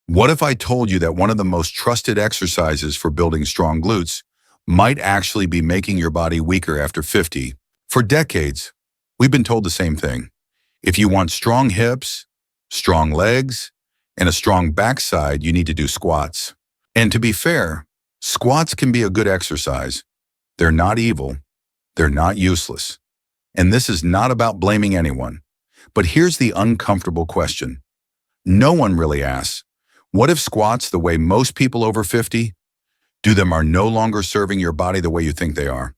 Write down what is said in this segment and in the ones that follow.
What if I told you that one of the most trusted exercises for building strong glutes might actually be making your body weaker after 50? For decades, we've been told the same thing. If you want strong hips, strong legs, and a strong backside, you need to do squats. And to be fair, squats can be a good exercise. They're not evil. They're not useless. And this is not about blaming anyone. But here's the uncomfortable question. No one really asks, what if squats, the way most people over 50 do them, are no longer serving your body the way you think they are?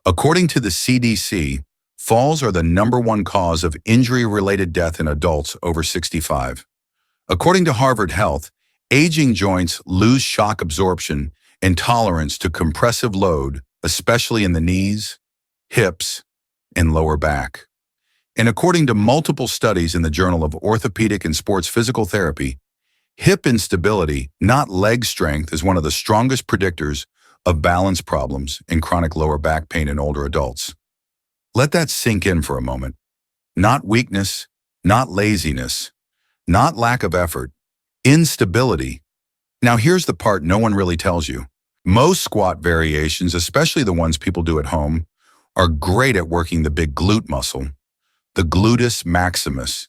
According to the CDC, falls are the #1 cause of injury-related death in adults over 65. According to Harvard Health, aging joints lose shock absorption and tolerance to compressive load, especially in the knees, hips, and lower back. And according to multiple studies in the Journal of Orthopedic and Sports Physical Therapy, hip instability, not leg strength, is one of the strongest predictors of balance problems and chronic lower back pain in older adults. Let that sink in for a moment. Not weakness, not laziness, not lack of effort, instability. Now here's the part no one really tells you. Most squat variations, especially the ones people do at home, are great at working the big glute muscle, the gluteus maximus,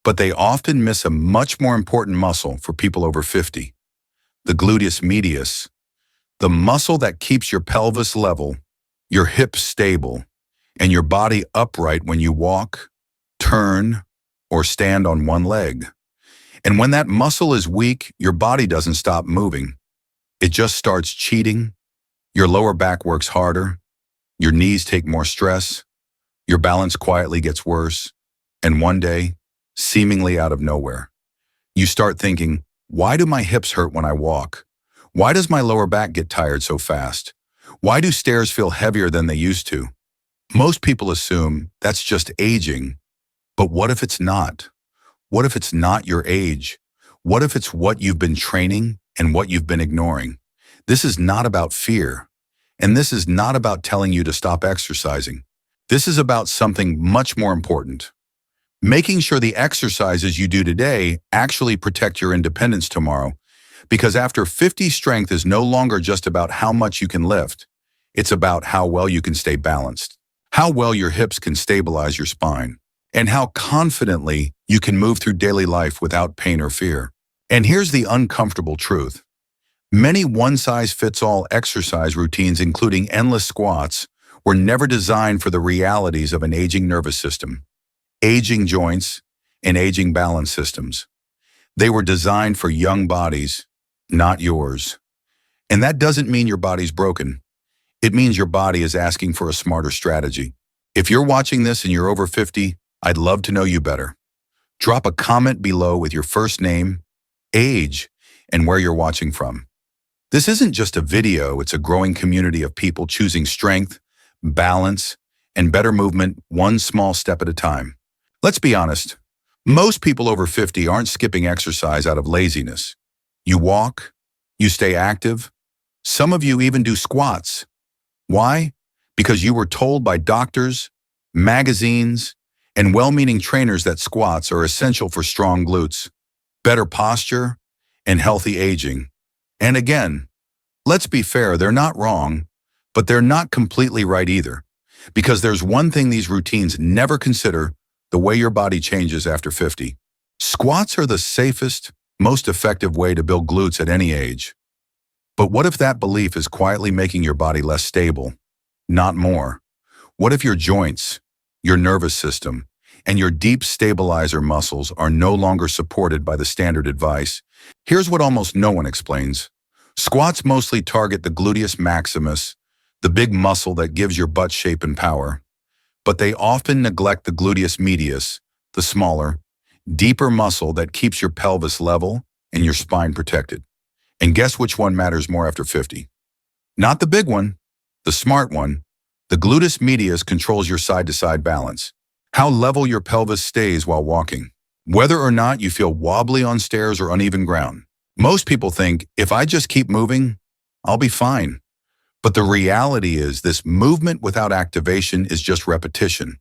but they often miss a much more important muscle for people over 50, the gluteus medius, the muscle that keeps your pelvis level, your hips stable, and your body upright when you walk, turn, or stand on one leg. And when that muscle is weak, your body doesn't stop moving. It just starts cheating. Your lower back works harder. Your knees take more stress. Your balance quietly gets worse. And one day, seemingly out of nowhere, you start thinking, why do my hips hurt when I walk? Why does my lower back get tired so fast? Why do stairs feel heavier than they used to? Most people assume that's just aging. But what if it's not? What if it's not your age? What if it's what you've been training and what you've been ignoring? This is not about fear. And this is not about telling you to stop exercising. This is about something much more important. Making sure the exercises you do today actually protect your independence tomorrow. Because after 50, strength is no longer just about how much you can lift. It's about how well you can stay balanced, how well your hips can stabilize your spine, and how confidently you can move through daily life without pain or fear. And here's the uncomfortable truth. Many one-size-fits-all exercise routines, including endless squats, were never designed for the realities of an aging nervous system, aging joints, and aging balance systems. They were designed for young bodies, not yours. And that doesn't mean your body's broken. It means your body is asking for a smarter strategy. If you're watching this and you're over 50, I'd love to know you better. Drop a comment below with your first name, age, and where you're watching from. This isn't just a video, it's a growing community of people choosing strength, balance, and better movement one small step at a time. Let's be honest, most people over 50 aren't skipping exercise out of laziness. You walk, you stay active, some of you even do squats. Why? Because you were told by doctors, magazines, and well-meaning trainers that squats are essential for strong glutes, better posture, and healthy aging. And again, let's be fair, they're not wrong, but they're not completely right either. Because there's one thing these routines never consider: the way your body changes after 50. Squats are the safest, most effective way to build glutes at any age. But what if that belief is quietly making your body less stable, not more? What if your joints, your nervous system, and your deep stabilizer muscles are no longer supported by the standard advice? Here's what almost no one explains. Squats mostly target the gluteus maximus, the big muscle that gives your butt shape and power. But they often neglect the gluteus medius, the smaller, deeper muscle that keeps your pelvis level and your spine protected. And guess which one matters more after 50? Not the big one, the smart one. The gluteus medius controls your side-to-side balance, how level your pelvis stays while walking, whether or not you feel wobbly on stairs or uneven ground. Most people think, if I just keep moving, I'll be fine. But the reality is this movement without activation is just repetition.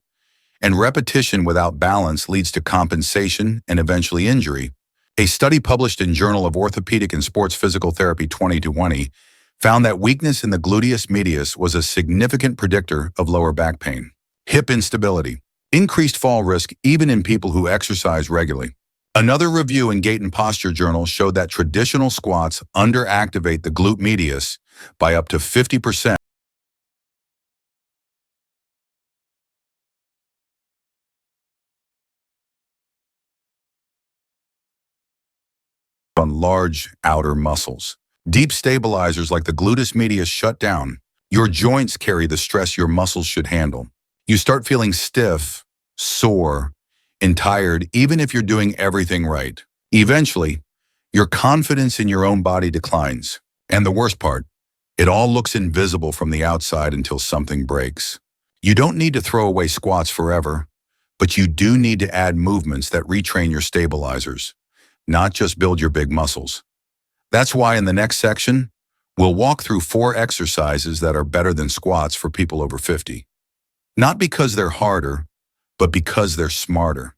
And repetition without balance leads to compensation and eventually injury. A study published in Journal of Orthopedic and Sports Physical Therapy 2020 found that weakness in the gluteus medius was a significant predictor of lower back pain. Hip instability, increased fall risk even in people who exercise regularly. Another review in Gait and Posture Journal showed that traditional squats underactivate the glute medius by up to 50% on large outer muscles. Deep stabilizers like the gluteus medius shut down. Your joints carry the stress your muscles should handle. You start feeling stiff, sore, and tired even if you're doing everything right. Eventually, your confidence in your own body declines. And the worst part, it all looks invisible from the outside until something breaks. You don't need to throw away squats forever, but you do need to add movements that retrain your stabilizers, not just build your big muscles. That's why in the next section, we'll walk through 4 exercises that are better than squats for people over 50. Not because they're harder, but because they're smarter.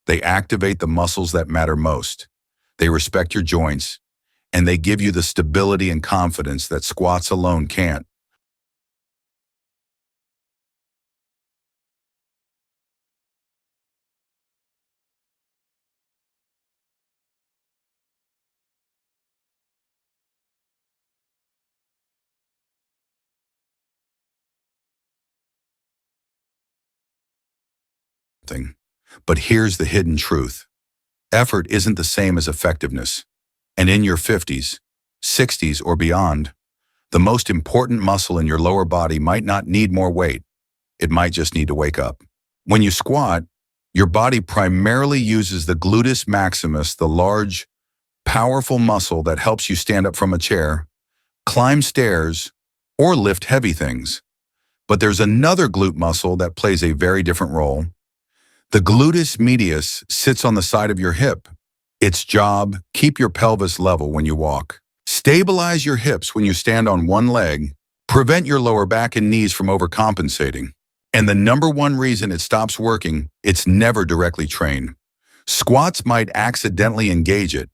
They activate the muscles that matter most. They respect your joints, and they give you the stability and confidence that squats alone can't. But here's the hidden truth. Effort isn't the same as effectiveness. And in your 50s, 60s, or beyond, the most important muscle in your lower body might not need more weight. It might just need to wake up. When you squat, your body primarily uses the gluteus maximus, the large, powerful muscle that helps you stand up from a chair, climb stairs, or lift heavy things. But there's another glute muscle that plays a very different role. The gluteus medius sits on the side of your hip. Its job, keep your pelvis level when you walk. Stabilize your hips when you stand on one leg. Prevent your lower back and knees from overcompensating. And the number one reason it stops working, it's never directly trained. Squats might accidentally engage it,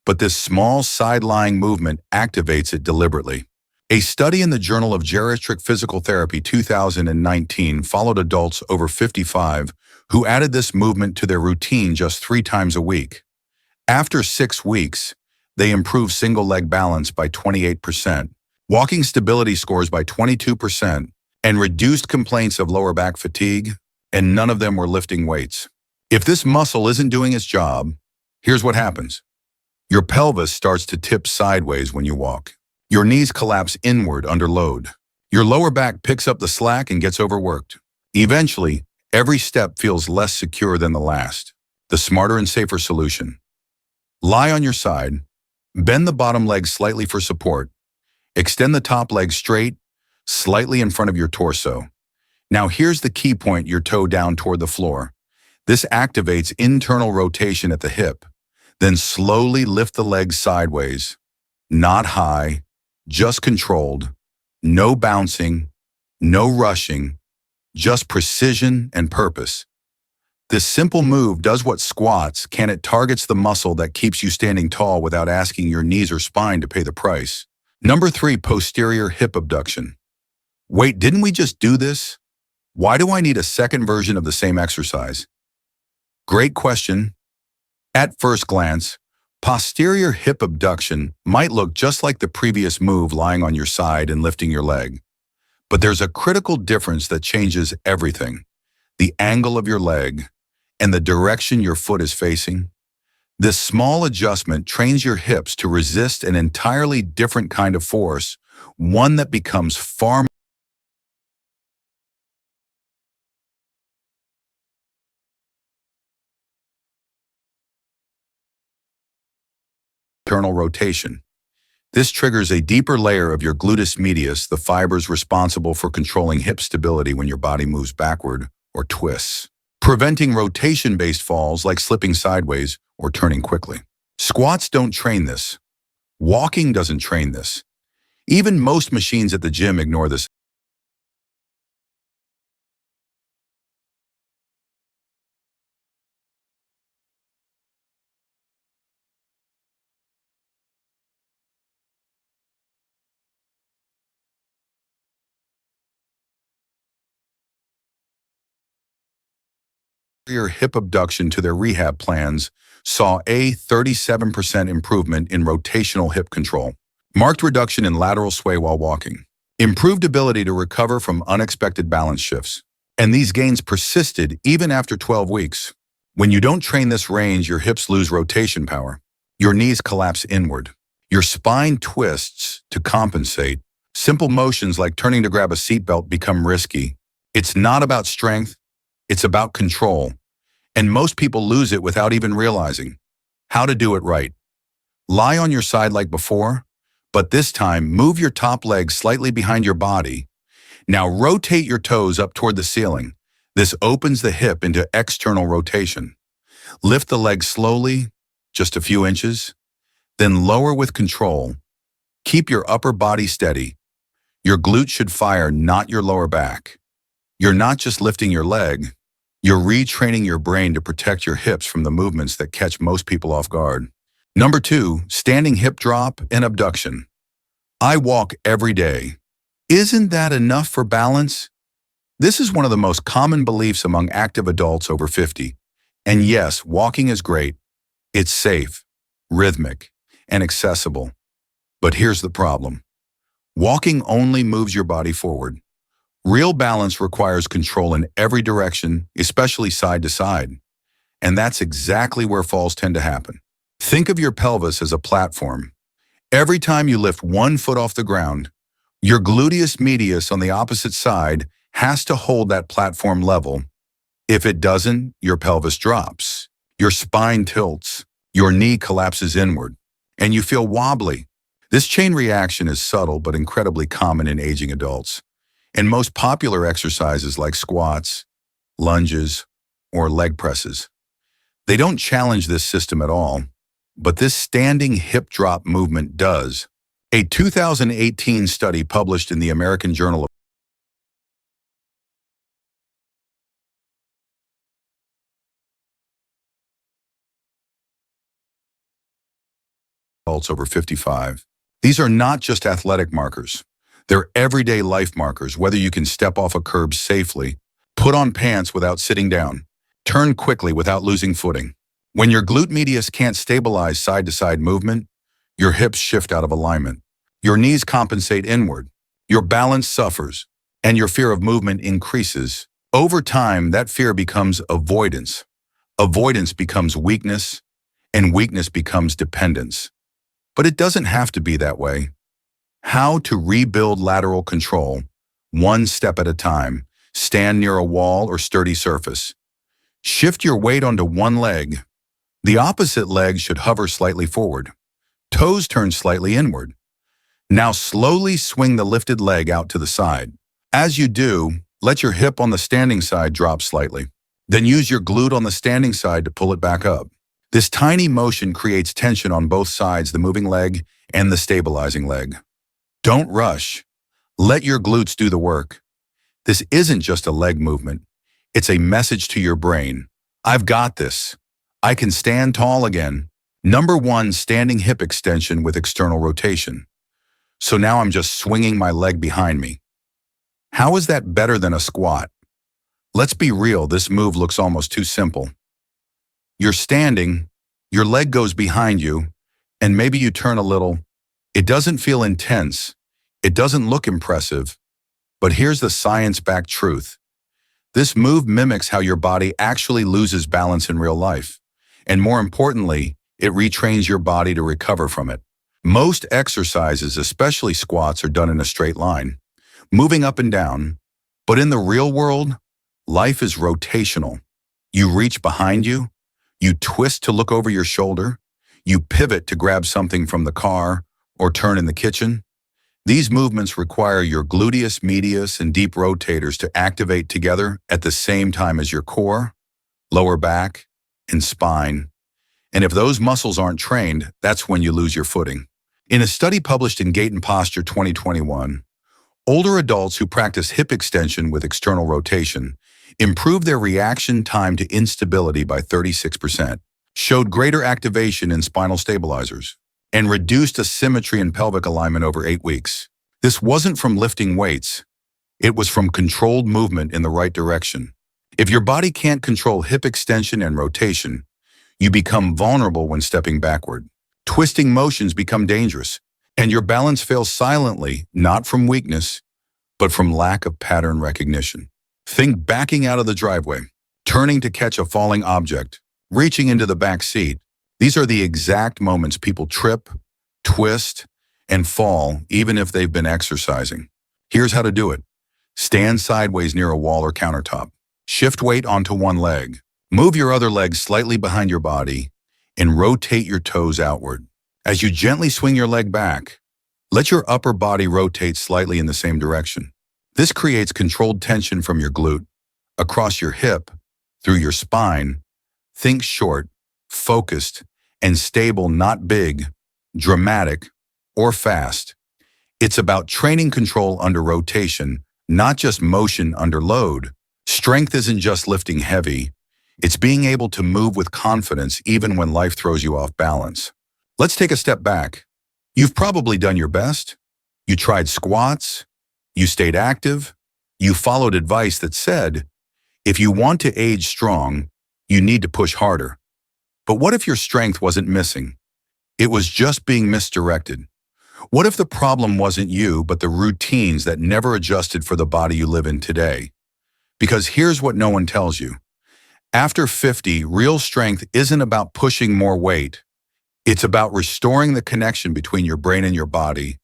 but this small side-lying movement activates it deliberately. A study in the Journal of Geriatric Physical Therapy 2019 followed adults over 55 who added this movement to their routine just 3 times a week. After 6 weeks, they improved single-leg balance by 28%, walking stability scores by 22%, and reduced complaints of lower back fatigue, and none of them were lifting weights. If this muscle isn't doing its job, here's what happens. Your pelvis starts to tip sideways when you walk. Your knees collapse inward under load. Your lower back picks up the slack and gets overworked. Eventually, every step feels less secure than the last. The smarter and safer solution. Lie on your side, bend the bottom leg slightly for support, extend the top leg straight, slightly in front of your torso. Now here's the key point, your toe down toward the floor. This activates internal rotation at the hip. Then slowly lift the leg sideways, not high, just controlled, no bouncing, no rushing, just precision and purpose. This simple move does what squats can. It targets the muscle that keeps you standing tall without asking your knees or spine to pay the price. Number 3, posterior hip abduction. Wait, didn't we just do this? Why do I need a second version of the same exercise? Great question. At first glance, posterior hip abduction might look just like the previous move, lying on your side and lifting your leg. But there's a critical difference that changes everything. The angle of your leg and the direction your foot is facing. This small adjustment trains your hips to resist an entirely different kind of force, one that becomes far more internal rotation. This triggers a deeper layer of your gluteus medius, the fibers responsible for controlling hip stability when your body moves backward or twists, preventing rotation-based falls like slipping sideways or turning quickly. Squats don't train this. Walking doesn't train this. Even most machines at the gym ignore this. hip abduction to their rehab plans saw a 37% improvement in rotational hip control, marked reduction in lateral sway while walking, improved ability to recover from unexpected balance shifts. And these gains persisted even after 12 weeks. When you don't train this range, your hips lose rotation power. Your knees collapse inward. Your spine twists to compensate. Simple motions like turning to grab a seatbelt become risky. It's not about strength, it's about control. And most people lose it without even realizing. How to do it right. Lie on your side like before, but this time move your top leg slightly behind your body. Now rotate your toes up toward the ceiling. This opens the hip into external rotation. Lift the leg slowly, just a few inches, then lower with control. Keep your upper body steady. Your glute should fire, not your lower back. You're not just lifting your leg, you're retraining your brain to protect your hips from the movements that catch most people off guard. Number 2, standing hip drop and abduction. I walk every day. Isn't that enough for balance? This is one of the most common beliefs among active adults over 50. And yes, walking is great. It's safe, rhythmic, and accessible. But here's the problem. Walking only moves your body forward. Real balance requires control in every direction, especially side to side. And that's exactly where falls tend to happen. Think of your pelvis as a platform. Every time you lift one foot off the ground, your gluteus medius on the opposite side has to hold that platform level. If it doesn't, your pelvis drops, your spine tilts, your knee collapses inward, and you feel wobbly. This chain reaction is subtle but incredibly common in aging adults. And most popular exercises like squats, lunges, or leg presses. They don't challenge this system at all, but this standing hip drop movement does. A 2018 study published in the American Journal of Adults over 55. These are not just athletic markers. They're everyday life markers, whether you can step off a curb safely, put on pants without sitting down, turn quickly without losing footing. When your glute medius can't stabilize side-to-side movement, your hips shift out of alignment. Your knees compensate inward. Your balance suffers, and your fear of movement increases. Over time, that fear becomes avoidance. Avoidance becomes weakness, and weakness becomes dependence. But it doesn't have to be that way. How to rebuild lateral control, one step at a time. Stand near a wall or sturdy surface. Shift your weight onto one leg. The opposite leg should hover slightly forward. Toes turn slightly inward. Now slowly swing the lifted leg out to the side. As you do, let your hip on the standing side drop slightly. Then use your glute on the standing side to pull it back up. This tiny motion creates tension on both sides, the moving leg and the stabilizing leg. Don't rush. Let your glutes do the work. This isn't just a leg movement. It's a message to your brain. I've got this. I can stand tall again. Number 1, standing hip extension with external rotation. So now I'm just swinging my leg behind me. How is that better than a squat? Let's be real, this move looks almost too simple. You're standing, your leg goes behind you, and maybe you turn a little. It doesn't feel intense. It doesn't look impressive. But here's the science-backed truth. This move mimics how your body actually loses balance in real life. And more importantly, it retrains your body to recover from it. Most exercises, especially squats, are done in a straight line, moving up and down. But in the real world, life is rotational. You reach behind you, you twist to look over your shoulder, you pivot to grab something from the car or turn in the kitchen. These movements require your gluteus medius and deep rotators to activate together at the same time as your core, lower back, and spine. And if those muscles aren't trained, that's when you lose your footing. In a study published in Gait and Posture 2021, older adults who practice hip extension with external rotation improved their reaction time to instability by 36%, showed greater activation in spinal stabilizers, and reduced asymmetry in pelvic alignment over 8 weeks. This wasn't from lifting weights. It was from controlled movement in the right direction. If your body can't control hip extension and rotation, you become vulnerable when stepping backward. Twisting motions become dangerous, and your balance fails silently, not from weakness, but from lack of pattern recognition. Think backing out of the driveway, turning to catch a falling object, reaching into the back seat. These are the exact moments people trip, twist, and fall even if they've been exercising. Here's how to do it. Stand sideways near a wall or countertop. Shift weight onto one leg. Move your other leg slightly behind your body and rotate your toes outward. As you gently swing your leg back, let your upper body rotate slightly in the same direction. This creates controlled tension from your glute, across your hip, through your spine. Think short, focused, and stable, not big, dramatic, or fast. It's about training control under rotation, not just motion under load. Strength isn't just lifting heavy. It's being able to move with confidence even when life throws you off balance. Let's take a step back. You've probably done your best. You tried squats. You stayed active. You followed advice that said, if you want to age strong, you need to push harder. But what if your strength wasn't missing? It was just being misdirected. What if the problem wasn't you, but the routines that never adjusted for the body you live in today? Because here's what no one tells you. After 50, real strength isn't about pushing more weight. It's about restoring the connection between your brain and your body.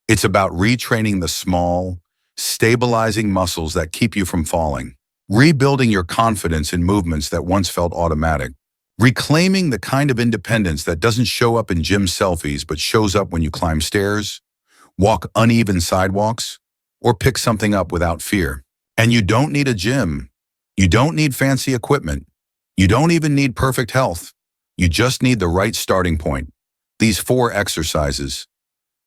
It's about retraining the small, stabilizing muscles that keep you from falling. Rebuilding your confidence in movements that once felt automatic. Reclaiming the kind of independence that doesn't show up in gym selfies but shows up when you climb stairs, walk uneven sidewalks, or pick something up without fear. And you don't need a gym. You don't need fancy equipment. You don't even need perfect health. You just need the right starting point. These 4 exercises.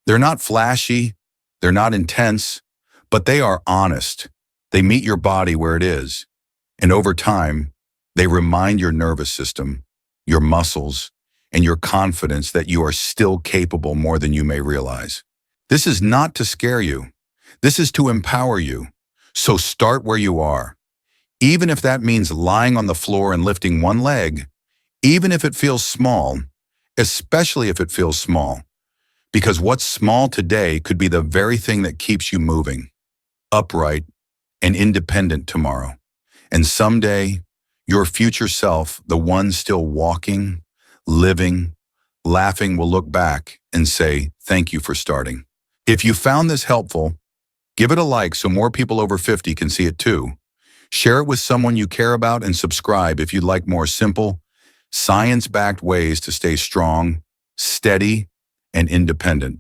They're not flashy, they're not intense, but they are honest. They meet your body where it is. And over time, they remind your nervous system, your muscles, and your confidence that you are still capable more than you may realize. This is not to scare you. This is to empower you. So start where you are. Even if that means lying on the floor and lifting one leg, even if it feels small, especially if it feels small, because what's small today could be the very thing that keeps you moving, upright, and independent tomorrow. And someday, your future self, the one still walking, living, laughing, will look back and say, thank you for starting. If you found this helpful, give it a like so more people over 50 can see it too. Share it with someone you care about and subscribe if you'd like more simple, science-backed ways to stay strong, steady, and independent.